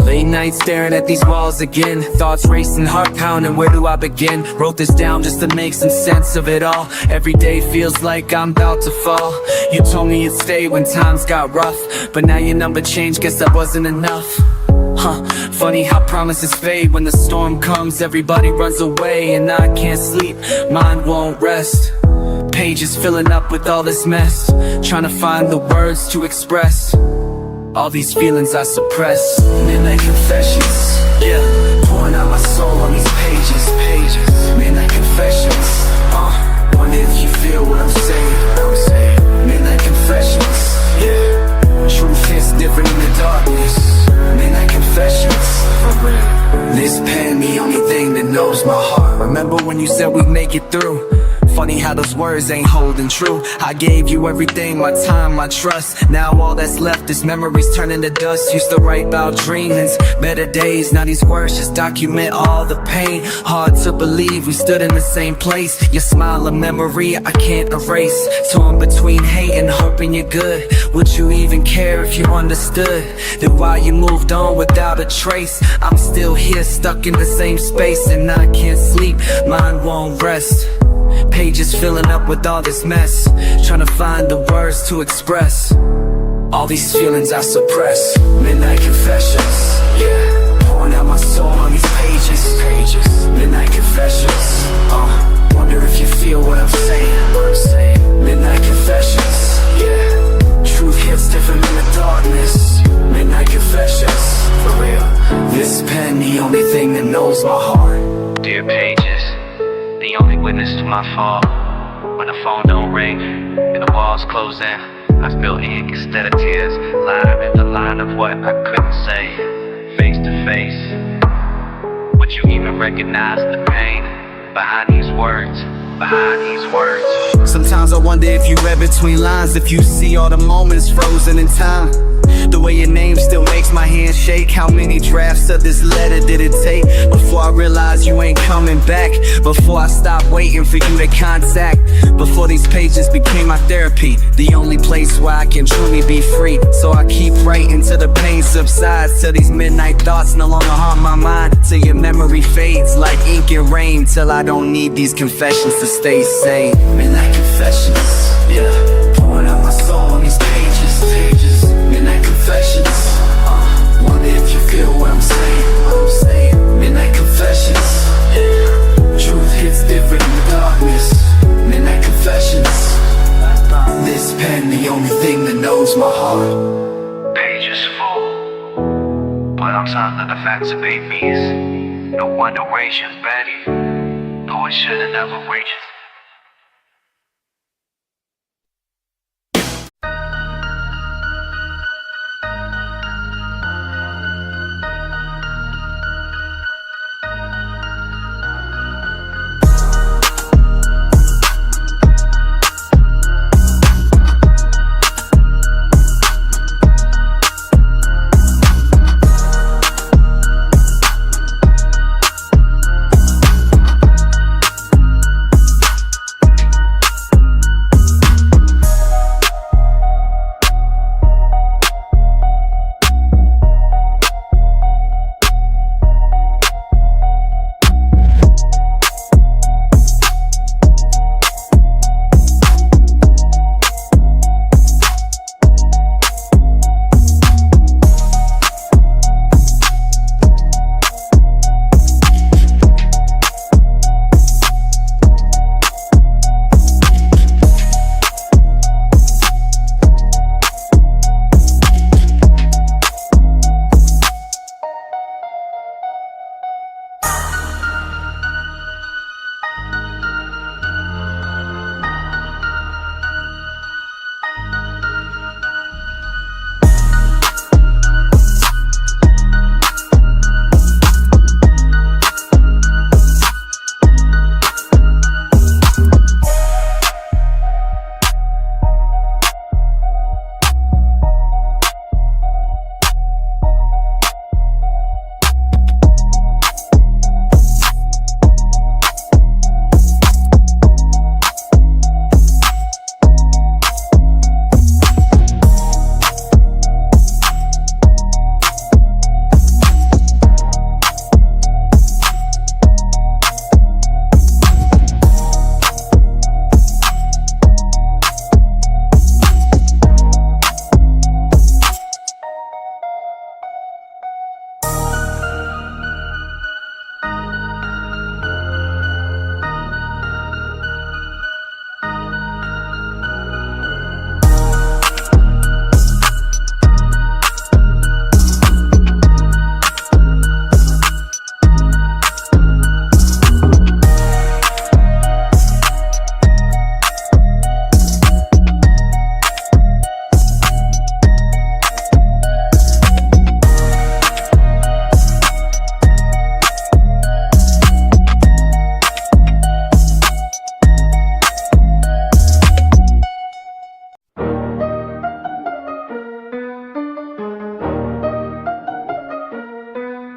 Late night staring at these walls again. Thoughts racing, heart pounding, where do I begin? Wrote this down just to make some sense of it all. Every day feels like I'm about to fall. You told me you'd stay when times got rough, but now your number changed, guess that wasn't enough. Funny how promises fade. When the storm comes, everybody runs away, and I can't sleep, mind won't rest. Pages filling up with all this mess, trying to find the words to express all these feelings I suppress. Midnight confessions, yeah, pouring out my soul on these pages. Midnight confessions, wonder if you feel what I'm saying. Midnight confessions, yeah, truth hits different in the darkness. Midnight confessions, for real. This pen, the only thing that knows my heart. Remember when you said we'd make it through? Funny how those words ain't holding true. I gave you everything, my time, my trust. Now all that's left is memories turning to dust. Used to write about dreams, better days. Now these words just document all the pain. Hard to believe we stood in the same place. Your smile, a memory I can't erase. Torn between hate and hoping you're good. Would you even care if you understood that while you moved on without a trace, I'm still here stuck in the same space, and I can't sleep, mind won't rest. Pages filling up with all this mess, trying to find the words to express all these feelings I suppress. Midnight confessions, yeah, pouring out my soul on these pages. Midnight confessions, wonder if you feel what I'm saying. Midnight confessions, yeah, truth hits different in the darkness. Midnight confessions, for real. This pen, the only thing that knows my heart. Dear pages, the only witness to my fall. When the phone don't ring and the walls close in, I spill ink instead of tears. Line after line of what I couldn't say. Face to face, would you even recognize the pain behind these words? Sometimes I wonder if you read between lines, if you see all the moments frozen in time. The way your name still makes my hand shake. How many drafts of this letter did it take before I realized you ain't coming back? Before I stopped waiting for you to contact? Before these pages became my therapy, the only place where I can truly be free. So I keep writing till the pain subsides, till these midnight thoughts no longer haunt my mind, till your memory fades like ink and rain, till I don't need these confessions to stay sane. Midnight confessions, yeah, pouring out my soul on these pages. Midnight confessions, wonder if you feel what I'm saying. Midnight confessions, yeah, truth hits different in the darkness. Midnight confessions, this pen, the only thing that knows my heart. Pages full, but I'm tired of the facts of babies. No wonder racious Betty, no, it should've never reached.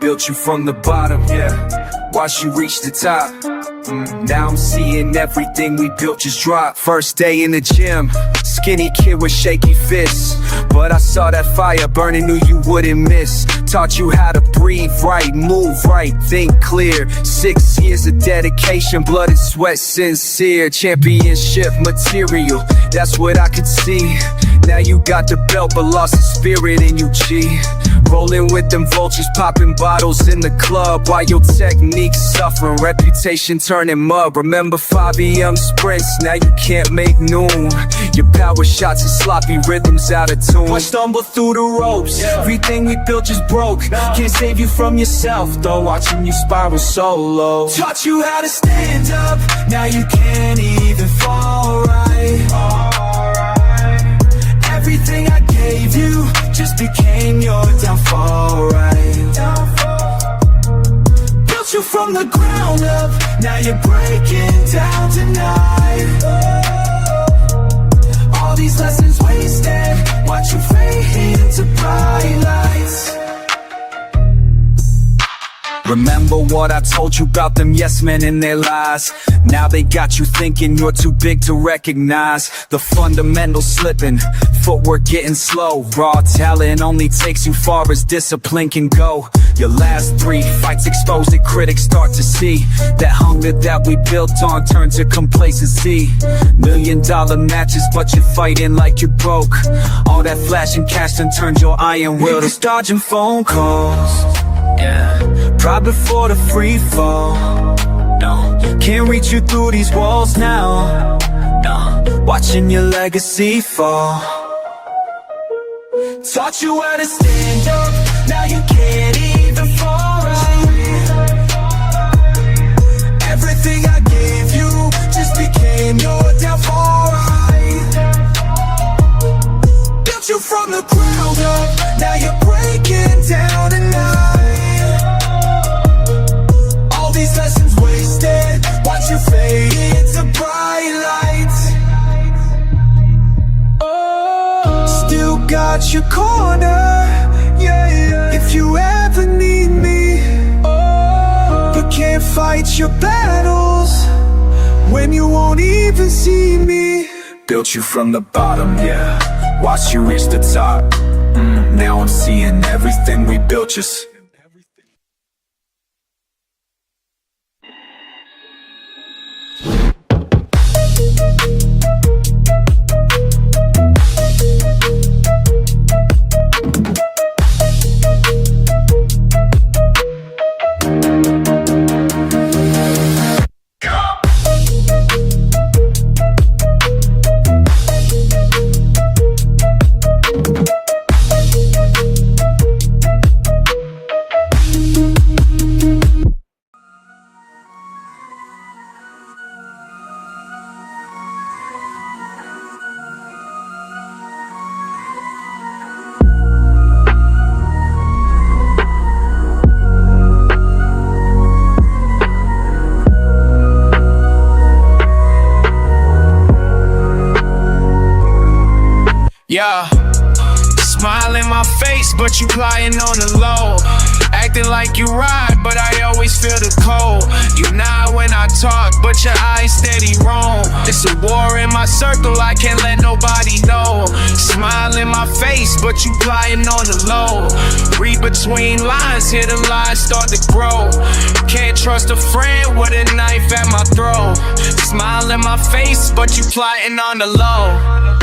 built you from the bottom, yeah. Watched you reach the top. Now I'm seeing everything we built just drop. First day in the gym, skinny kid with shaky fists, but I saw that fire burning, knew you wouldn't miss. Taught you how to breathe right, move right, think clear. 6 years of dedication, blood and sweat sincere. Championship material, that's what I could see. Now you got the belt but lost the spirit in you, G. Rolling with them vultures, popping bottles in the club, while your technique's suffering, reputation turning mud. Remember 5 AM sprints, now you can't make noon. Your power shots and sloppy rhythms out of tune. I stumbled through the ropes, everything we built just broke. Can't save you from yourself though, watching you spiral so low. Taught you how to stand up, now you can't even fall right. Everything I gave you just became your downfall, right? Built you from the ground up, now you're breaking down tonight. All these lessons wasted, watch you fade into bright lights. Remember what I told you about them yes men and their lies? Now they got you thinking you're too big to recognize. The fundamentals slipping, footwork getting slow. Raw talent only takes you far as discipline can go. Your last 3 fights exposed that critics start to see. That hunger that we built on turned to complacency. $1 million matches but you're fighting like you're broke. All that flashing cash done turned your iron will to dodging phone calls. Yeah, pride before the free fall. No, can't reach you through these walls now. No, watching your legacy fall. Taught you how to stand up, now you can't even fall right. Everything I gave you just became your downfall, right? Built you from the ground up, now you're breaking down tonight. These lessons wasted, watch you fade into bright lights. Oh, still got your corner, yeah, yeah. If you ever need me, oh, but can't fight your battles when you won't even see me. Built you from the bottom, yeah. Watched you reach the top. Now I'm seeing everything we built just. Yeah, smile in my face, but you plying on the low. Acting like you ride, but I always feel the cold. You nod when I talk, but your eyes steady roam. It's a war in my circle, I can't let nobody know. Smile in my face, but you plying on the low. Read between lines, hear the lies start to grow. Can't trust a friend with a knife at my throat. Smile in my face, but you plotting on the low.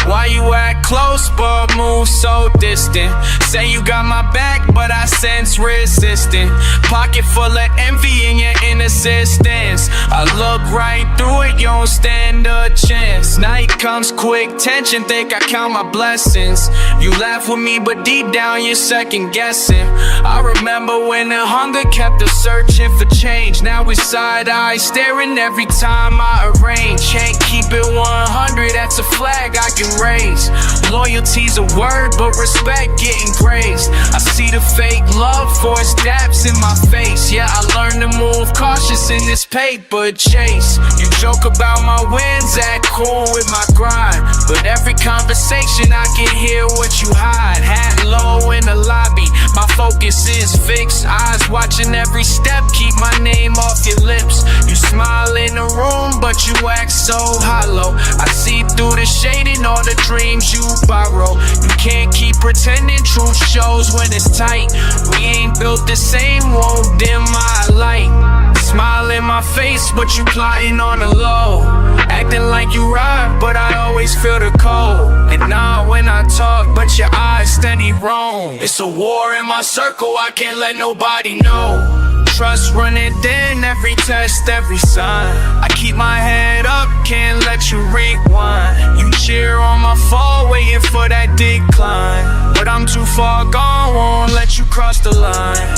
Why you act close but move so distant? Say you got my back but I sense resistant. Pocket full of envy and your insistence. I look right through it, you don't stand a chance. Night comes quick, tension, think I count my blessings. You laugh with me but deep down you're second guessing. I remember when the hunger kept us searching for change. Now we side eye staring every time I arrange. Can't keep it 100, that's a flag I can raise. Loyalty's a word, but respect getting praised. I see the fake love force dabs in my face. Yeah, I learned to move cautious in this paper chase. You joke about my wins, act cool with my grind, but every conversation I can hear what you hide. Hat low in the lobby, my focus is fixed. Eyes watching every step, keep my name off your lips. You smile in the room, but you act so hollow. I see through the shade and all the dreams you borrow. You can't keep pretending, truth shows when it's tight. We ain't built the same, won't dim my light. Smile in my face, but you plotting on the low. Acting like you ride, but I always feel the cold. And now when I talk, but your eyes steady roam. It's a war in my circle, I can't let nobody know. Trust running thin, every test, every sign. I keep my head up, can't let you rewind. You cheer on my fall, waiting for that decline. But I'm too far gone, won't let you cross the line.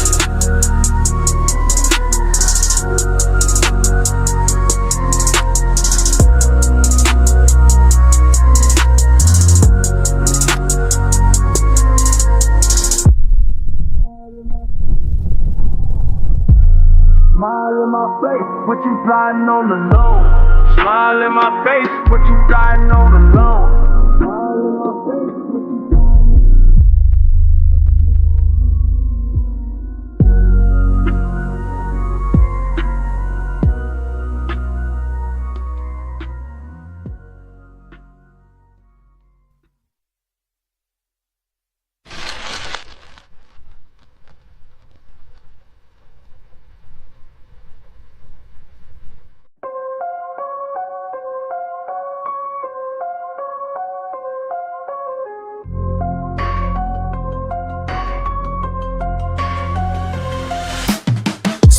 Smile in my face, but you plotting on the low. Smile in my face, but you plotting on the low. Smile in my face, but you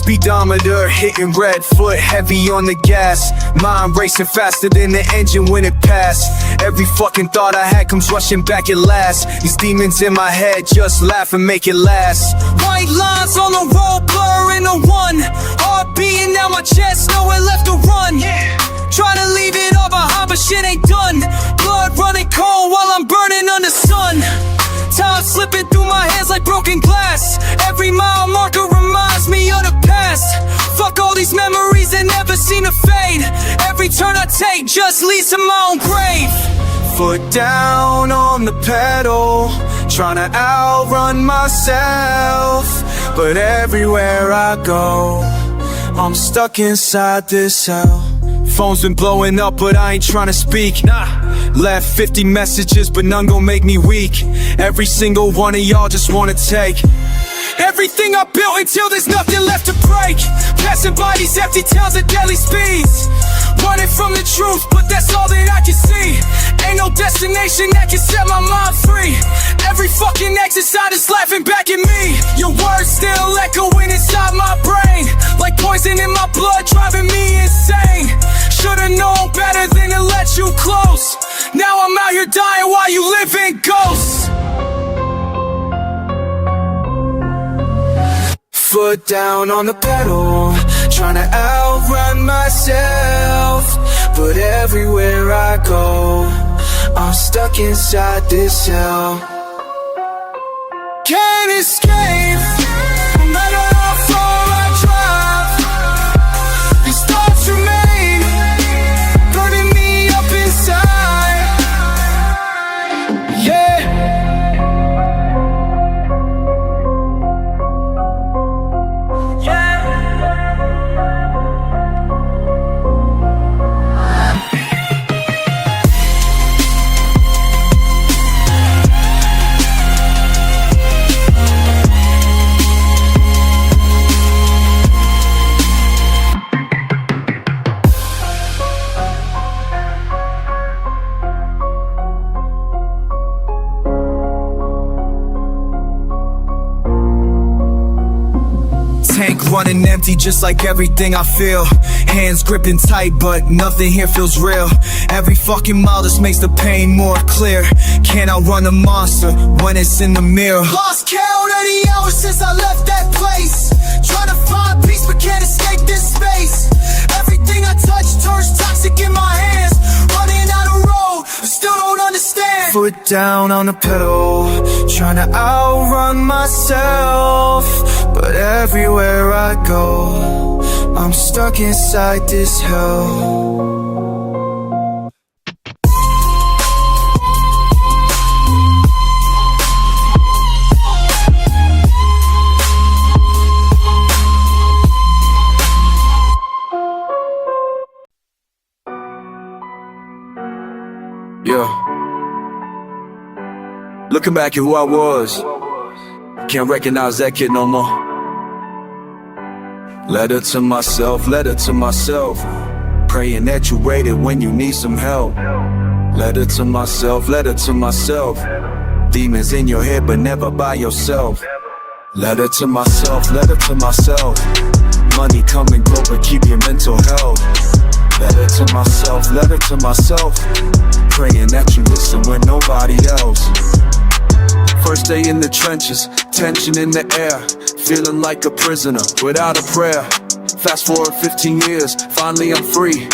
Speedometer hitting red, foot heavy on the gas. Mind racing faster than the engine when it passed. Every fucking thought I had comes rushing back at last. These demons in my head just laugh and make it last. White lines on the road, blur in a one. Heart beating out my chest, nowhere left to run. Try to leave it all behind, but shit ain't done. Blood running cold while I'm burning under sun. Time slipping through my hands like broken glass. Every mile marker reminds me of the past. Fuck all these memories that never seem to fade. Every turn I take just leads to my own grave. Foot down on the pedal, trying to outrun myself. But everywhere I go, I'm stuck inside this hell. Phone's been blowing up, but I ain't tryna speak. Left 50 messages, but none gon' make me weak. Every single one of y'all just wanna take everything I built until there's nothing left to break. Passing by these empty towns at deadly speeds, running from the truth, but that's all that I can see. Ain't no destination that can set my mind free. Every fucking exercise is laughing back at me. Your words still echoing inside my brain, like poison in my blood, driving me insane. Should've known better than to let you close. Now I'm out here dying while you live in ghosts. Foot down on the pedal, trying to outrun myself. But everywhere I go, I'm stuck inside this hell. Can't escape, no matter how far I drive. These thoughts remain, burning me up inside. Yeah. Tank running empty just like everything I feel. Hands gripping tight but nothing here feels real. Every fucking mile just makes the pain more clear. Can't outrun a monster when it's in the mirror. Lost count of the hours since I left that place. Trying to find peace but can't escape this space. Everything I touch turns toxic in my hands. Running out of road, I still don't understand. Foot down on the pedal, trying to outrun myself. But everywhere I go, I'm stuck inside this hell. Looking back at who I was, can't recognize that kid no more. Letter to myself, praying that you waited when you need some help. Letter to myself, demons in your head but never by yourself. Letter to myself, money come and go but keep your mental health. Letter to myself, praying that you listen when nobody else. First day in the trenches, tension in the air, feeling like a prisoner without a prayer. Fast forward 15 years, finally I'm free,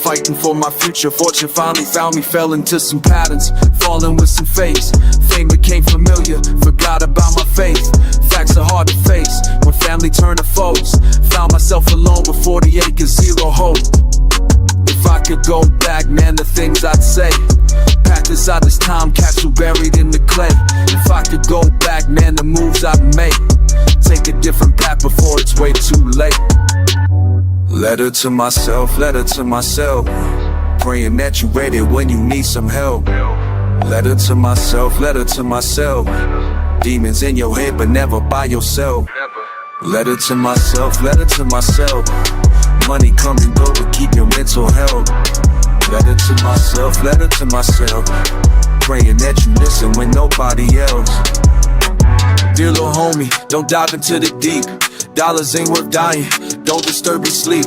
fighting for my future. Fortune finally found me, fell into some patterns, falling with some fakes. Fame became familiar, forgot about my faith. Facts are hard to face when family turn to foes. Found myself alone with 40 acres, zero hope. If I could go back, man, the things I'd say. Packed inside this time capsule buried in the clay. If I could go back, man, the moves I'd make. Take a different path before it's way too late. Letter to myself, praying that you waited when you need some help. Letter to myself, demons in your head but never by yourself. Letter to myself, money come and go but keep your mental health. Letter to myself, praying that you listen when nobody else. Dear little homie, don't dive into the deep. Dollars ain't worth dying, don't disturb your sleep.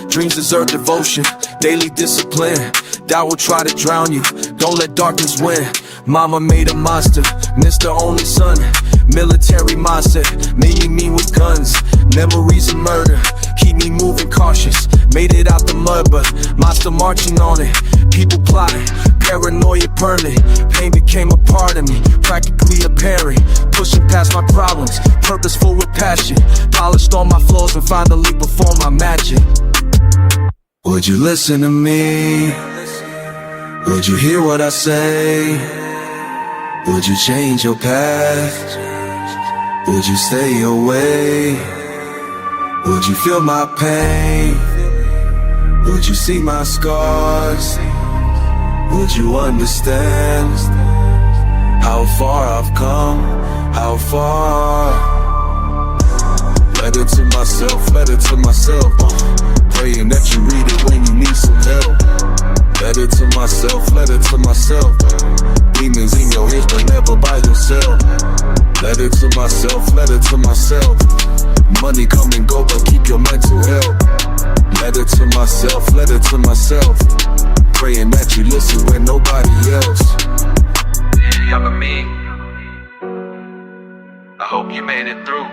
Dreams deserve devotion, daily discipline. Doubt will try to drown you, don't let darkness win. Mama made a monster, missed her only son. Military mindset, made me mean with guns. Memories of murder, keep me moving cautious. Made it out the mud, but monster marching on it. People plotting, paranoia permanent. Pain became a part of me, practically apparent. Pushing past my problems, purposeful with passion. Polished all my flaws and finally perform my magic. Would you listen to me? Would you hear what I say? Would you change your path? Would you stay away? Would you feel my pain? Would you see my scars? Would you understand how far I've come? How far? Letter to myself, praying that you read it when you need some help. Letter to myself, demons in your head but never by yourself. Letter to myself, money come and go but keep your mental health. Letter to myself, praying that you listen when nobody else. Young and me, I hope you made it through.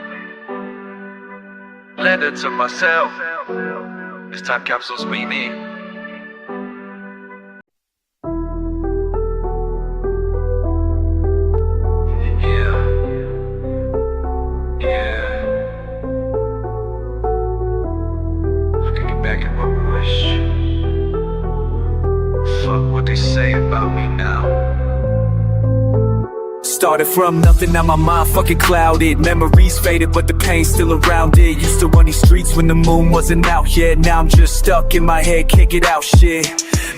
Letter to myself, this time capsule's be me. Fuck what they say about me now. Started from nothing, now my mind fucking clouded. Memories faded, but the pain's still around it. Used to run these streets when the moon wasn't out yet. Now I'm just stuck in my head, can't get out shit.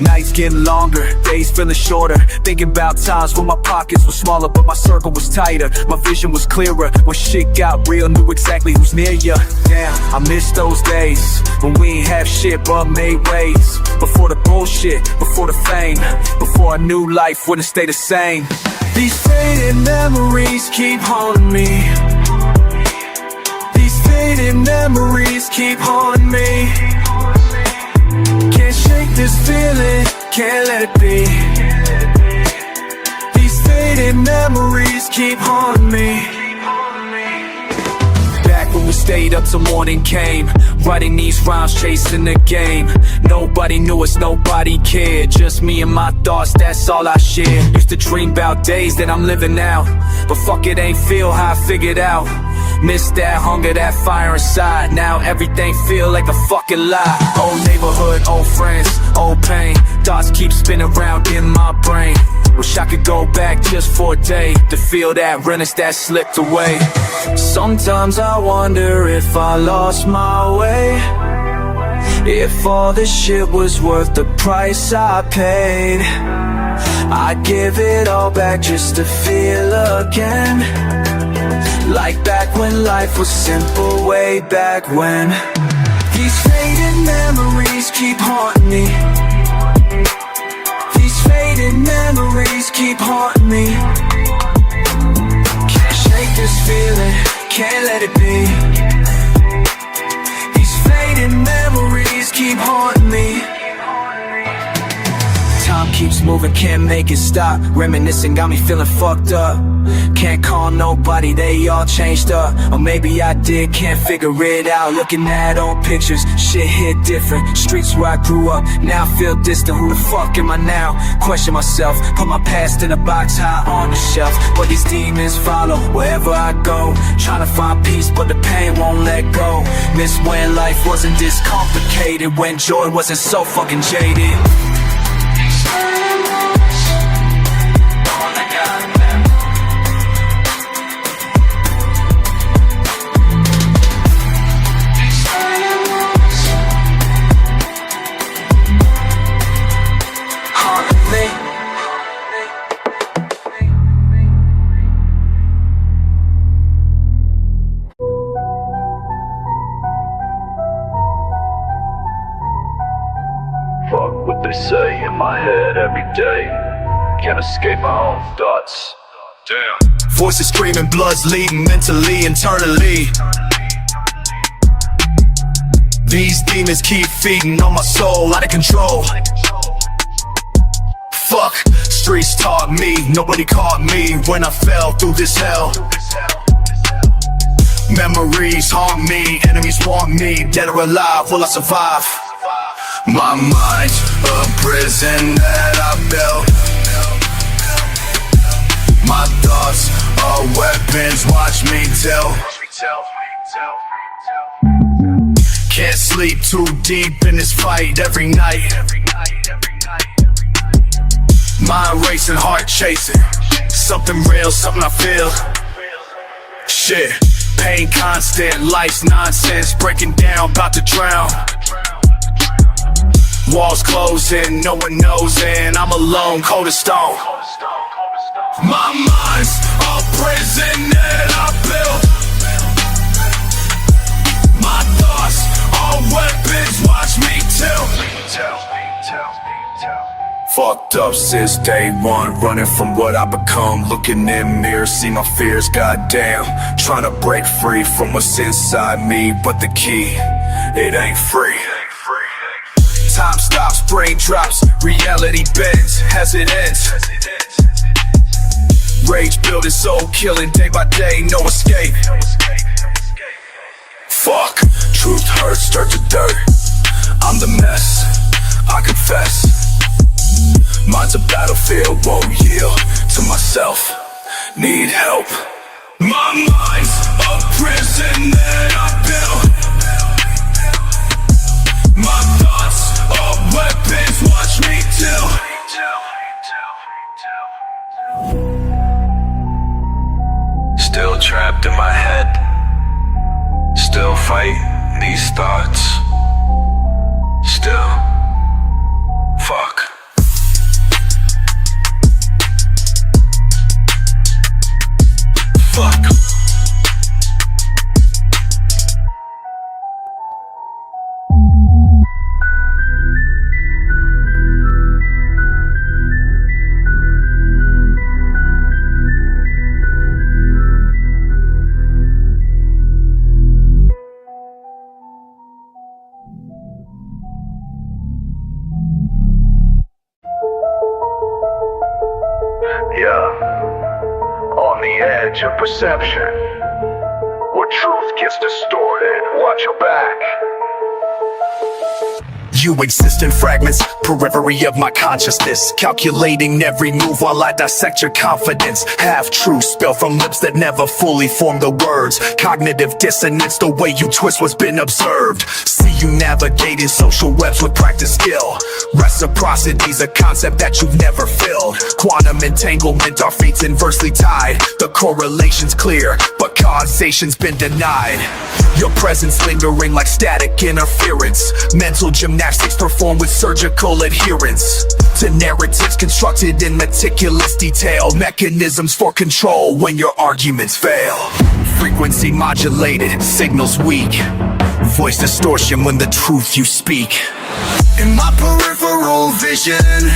Nights getting longer, days feeling shorter. Thinking about times when my pockets were smaller but my circle was tighter. My vision was clearer. When shit got real, knew exactly who's near ya. Damn, I miss those days when we ain't have shit but made waves. Before the bullshit, before the fame, before I knew life wouldn't stay the same. These faded memories keep haunting me. These faded memories keep haunting me. Can't shake this feeling, can't let it be. These faded memories keep haunting me. Back when we stayed up till morning came, writing these rhymes, chasing the game. Nobody knew us, nobody cared. Just me and my thoughts, that's all I shared. Used to dream about days that I'm living now, but fuck it, ain't feel how I figured out. Miss that hunger, that fire inside. Now everything feel like a fucking lie. Old neighborhood, old friends, old pain. Thoughts keep spinning around in my brain. Wish I could go back just for a day to feel that realness that slipped away. Sometimes I wonder if I lost my way, if all this shit was worth the price I paid. I'd give it all back just to feel again, like back when life was simple, way back when. These faded memories keep haunting me. These faded memories keep haunting me. Can't shake this feeling, can't let it be. These faded memories keep haunting me. Time keeps moving, can't make it stop. Reminiscing got me feeling fucked up. Can't call nobody, they all changed up. Or maybe I did, can't figure it out. Looking at old pictures, shit hit different. Streets where I grew up, now I feel distant. Who the fuck am I now? Question myself, put my past in a box high on the shelf. But these demons follow wherever I go, trying to find peace, but the pain won't let go. Miss when life wasn't this complicated, when joy wasn't so fucking jaded. Fuck what they say in my head every day. Can't escape my own thoughts. Damn. Voices screaming, blood's leading mentally, internally. These demons keep feeding on my soul, out of control. Fuck, streets taught me, nobody caught me when I fell through this hell. Memories haunt me, enemies want me, dead or alive, will I survive? My mind's a prison that I built. My thoughts are weapons, watch me tell. Can't sleep, too deep in this fight every night. Mind racing, heart chasing, something real, something I feel. Shit, pain constant, life's nonsense, breaking down, about to drown. Walls closing, no one knows, and I'm alone, cold as stone. My mind's a prison that I built. My thoughts are weapons, watch me tilt. Fucked up since day one, running from what I become. Looking in mirrors, see my fears, goddamn. Trying to break free from what's inside me, but the key, it ain't free. Time stops, brain drops, reality bends as it ends. Rage building, soul killing, day by day, no escape. Fuck, truth hurts, dirt to dirt. I'm the mess, I confess. Mind's a battlefield, won't yield to myself, need help. My mind's a prison that I built. My thoughts are weapons, watch me till. Still trapped in my head, still fighting these thoughts. Still, fuck. Fuck. On the edge of perception, where truth gets distorted, watch your back. You exist in fragments, periphery of my consciousness, calculating every move while I dissect your confidence. Half-truths spill from lips that never fully form the words. Cognitive dissonance, the way you twist what's been observed. See you navigating social webs with practice skill. Reciprocity's a concept that you've never filled. Quantum entanglement, our fates inversely tied. The correlation's clear, but causation's been denied. Your presence lingering like static interference. Mental gymnastics performed with surgical adherence. to narratives constructed in meticulous detail, mechanisms for control when your arguments fail. Frequency modulated, signals weak, voice distortion when the truth you speak. In my peripheral vision,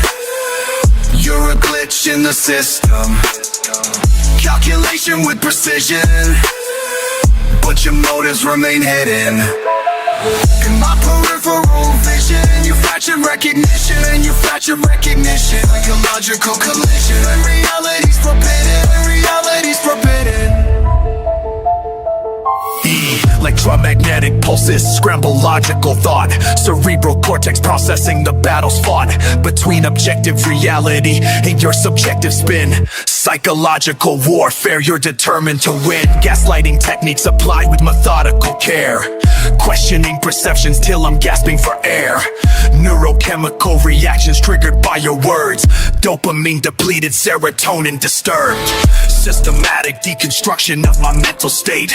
you're a glitch in the system. Calculation with precision, but your motives remain hidden. In my peripheral vision, you fracture recognition, and you fracture recognition. Like a logical collision, and reality's forbidden, and reality's forbidden. Electromagnetic pulses scramble logical thought. Cerebral cortex processing the battles fought between objective reality and your subjective spin. Psychological warfare, you're determined to win. Gaslighting techniques applied with methodical care. Questioning perceptions till I'm gasping for air. Neurochemical reactions triggered by your words. Dopamine depleted, serotonin disturbed. Systematic deconstruction of my mental state.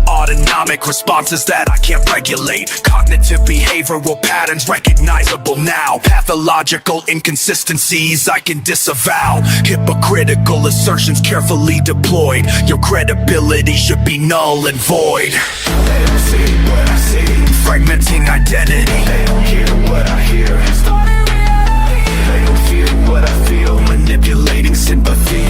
Autonomic responses that I can't regulate. Cognitive behavioral patterns recognizable now. Pathological inconsistencies I can disavow. Hypocritical assertions carefully deployed. Your credibility should be null and void. They don't see what I see. Fragmenting identity. They don't hear what I hear. Distorted reality. They don't feel what I feel. Manipulating sympathy.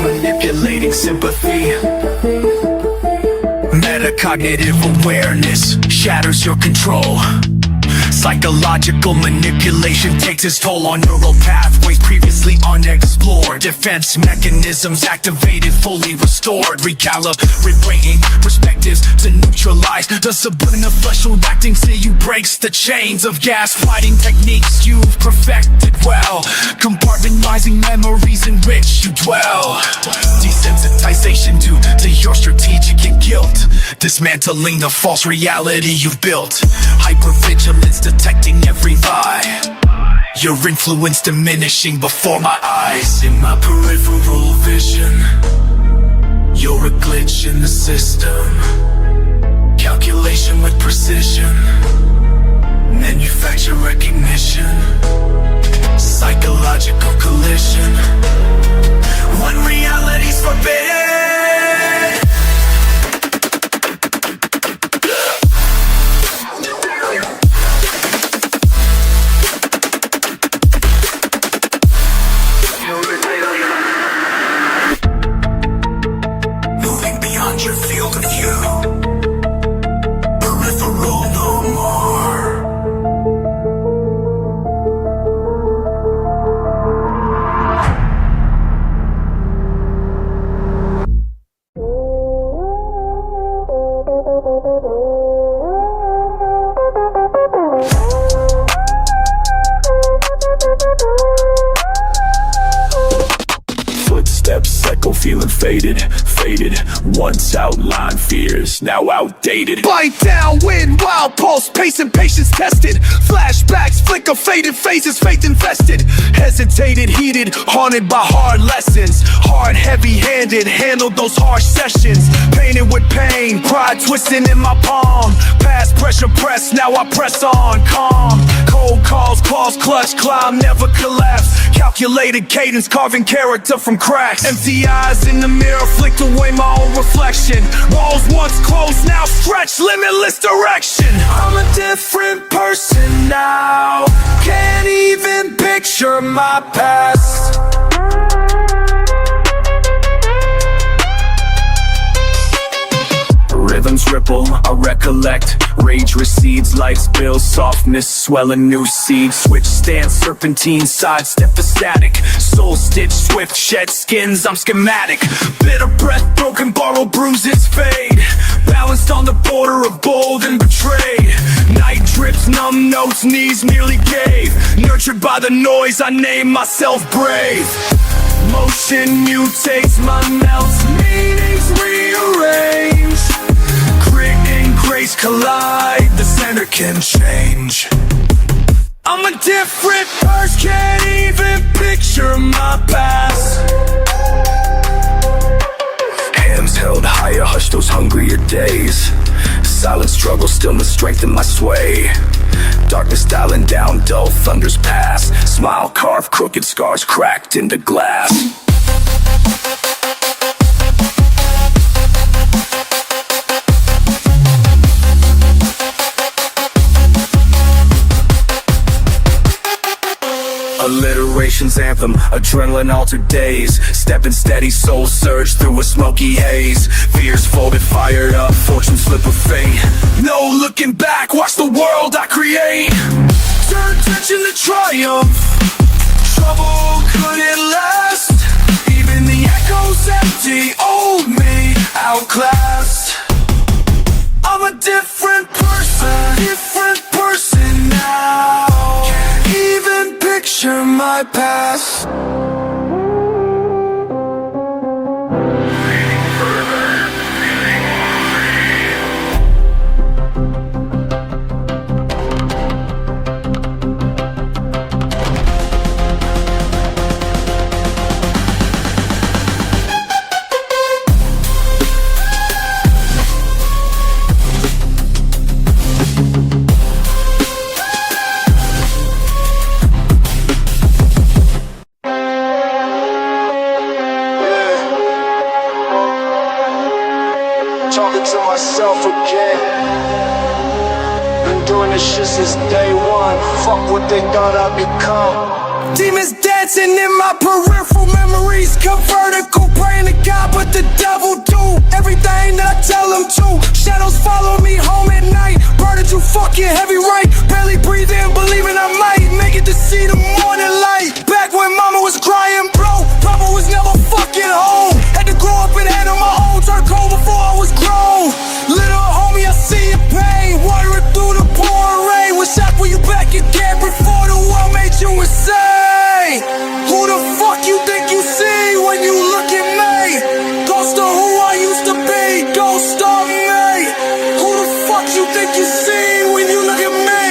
Manipulating sympathy. Metacognitive awareness shatters your control. Psychological manipulation takes its toll on neural pathways previously unexplored. Defense mechanisms activated, fully restored. Recalibrating perspectives to neutralize the subliminal acting till you breaks the chains of gaslighting techniques you've perfected well. Compartmentalizing memories in which you dwell. Desensitization to your strategic guilt. Dismantling the false reality you've built. Hypervigilance detecting every lie. Your influence diminishing before my eyes. In my peripheral vision, you're a glitch in the system. Calculation with precision. Manufacture recognition. Psychological collision. When reality's forbidden. Moving beyond your field of view. Peripheral no more. Footsteps echo, feeling faded. Once outlined fears, now outdated. Bite down, wind, wild pulse, pace and patience tested. Flashbacks, flicker, faded phases, faith invested. Hesitated, heated, haunted by hard lessons. Hard, heavy-handed, handled those harsh sessions. Painted with pain, pride twisting in my palm. Past pressure pressed, now I press on, calm. Cold calls, claws clutch, climb, never collapse. Calculated cadence, carving character from cracks. Empty eyes in the mirror, flicked away my own reflection. Walls once closed, now stretch, limitless direction. I'm a different person now. Can't even picture my past. Rhythms ripple, I recollect. Rage recedes, light spills, softness swelling, new seeds. Switch stance, serpentine, sidestep the static. Soul stitch, swift shed skins, I'm schematic. Bitter breath, broken, borrowed bruises fade. Balanced on the border of bold and betrayed. Night drips, numb notes, knees merely gave. Nurtured by the noise, I name myself brave. Motion mutates, my melts, meanings rearrange. Grit and grace collide, the center can change. I'm a different person, can't even picture my past. Hands held higher, hush those hungrier days. Silent struggle, stillness, strength in my sway. Darkness dialing down, dull thunders pass. Smile carved, crooked scars cracked into glass. Alliteration's anthem, adrenaline altered days. Stepping steady, soul surge through a smoky haze. Fears folded, fired up, fortune slip of fate. No looking back, watch the world I create. Turn tension to triumph. Trouble couldn't last. Even the echoes empty, old me outclassed. I'm a different person now. Can't even picture my past. Talking to myself again. Been doing this shit since day one. Fuck what they thought I'd become. Demons dancing in my peripheral memories. Convertical, praying to God, but the devil do everything that I tell him to. Shadows follow me home at night. Burning too fucking heavy, right? Barely breathing, believing I might make it to see the morning light. Back when mama was crying, bro, papa was never fucking home. Had to grow up and handle my own. Turned cold before I was grown. Little homie, I see your pain. Watering through the pouring rain. Wish I put you back again before the world made you insane. Who the fuck you think you see when you look at me? Ghost of who I used to be, ghost of me. Who the fuck you think you see when you look at me?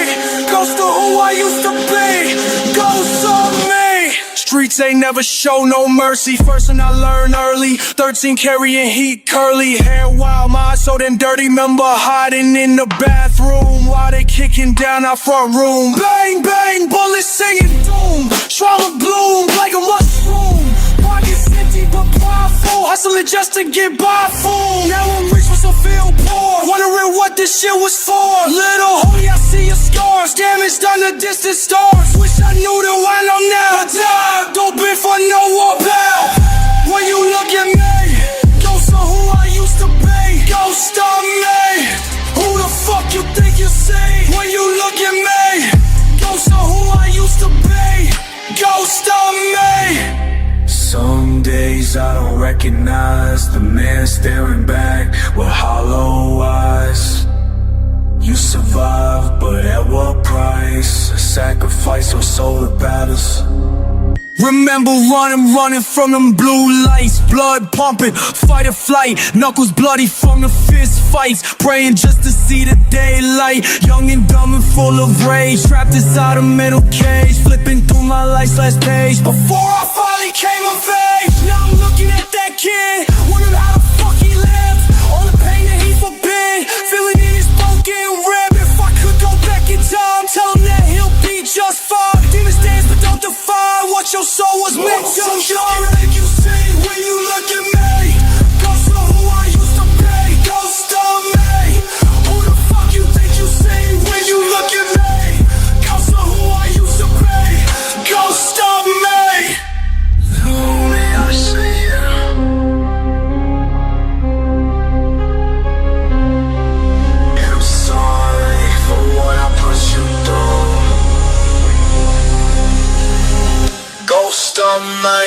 Ghost of who I used to be, ghost of me. Streets ain't never show no mercy. First one I learned early. 13 carrying heat, curly hair, wild mind, so damn dirty. Remember hiding in the bathroom while they kicking down our front room. Bang bang, bullets singing doom. Shroud of bloom like a mushroom. Pockets empty but prideful, hustling just to get by fool. Now I'm rich but still feel poor, wondering what this shit was for. Little homie, I see your scars, damage done to distant stars. Wish I knew the one I'm now. Time, don't been for no war pal. When you look at me, ghost of who I used to be, ghost of me. Who the fuck you think you see when you look at me? Ghost of who I used to be, ghost of me. Some days I don't recognize the man staring back with hollow eyes. You survived, but at what price? A sacrifice or soul that batters. Remember running from them blue lights. Blood pumping, fight or flight. Knuckles bloody from the fist fights. Praying just to see the daylight. Young and dumb and full of rage. Trapped inside a mental cage. Flipping through my life's last page before I finally came of age. Now I'm looking at that kid, wondering how the fuck he lived. All the pain that he forbid, feeling in his broken rib. If I could go back in time, tell him that he'll be just fine. Demons dance but don't define what your soul was meant to do. Think you see when you look at me? Ghost of who I used to be, ghost of me. Who the fuck you think you see when you look at me? Ghost of who I used to be, ghost of me. Only I see you. And I'm sorry for what I put you through. Ghost of me.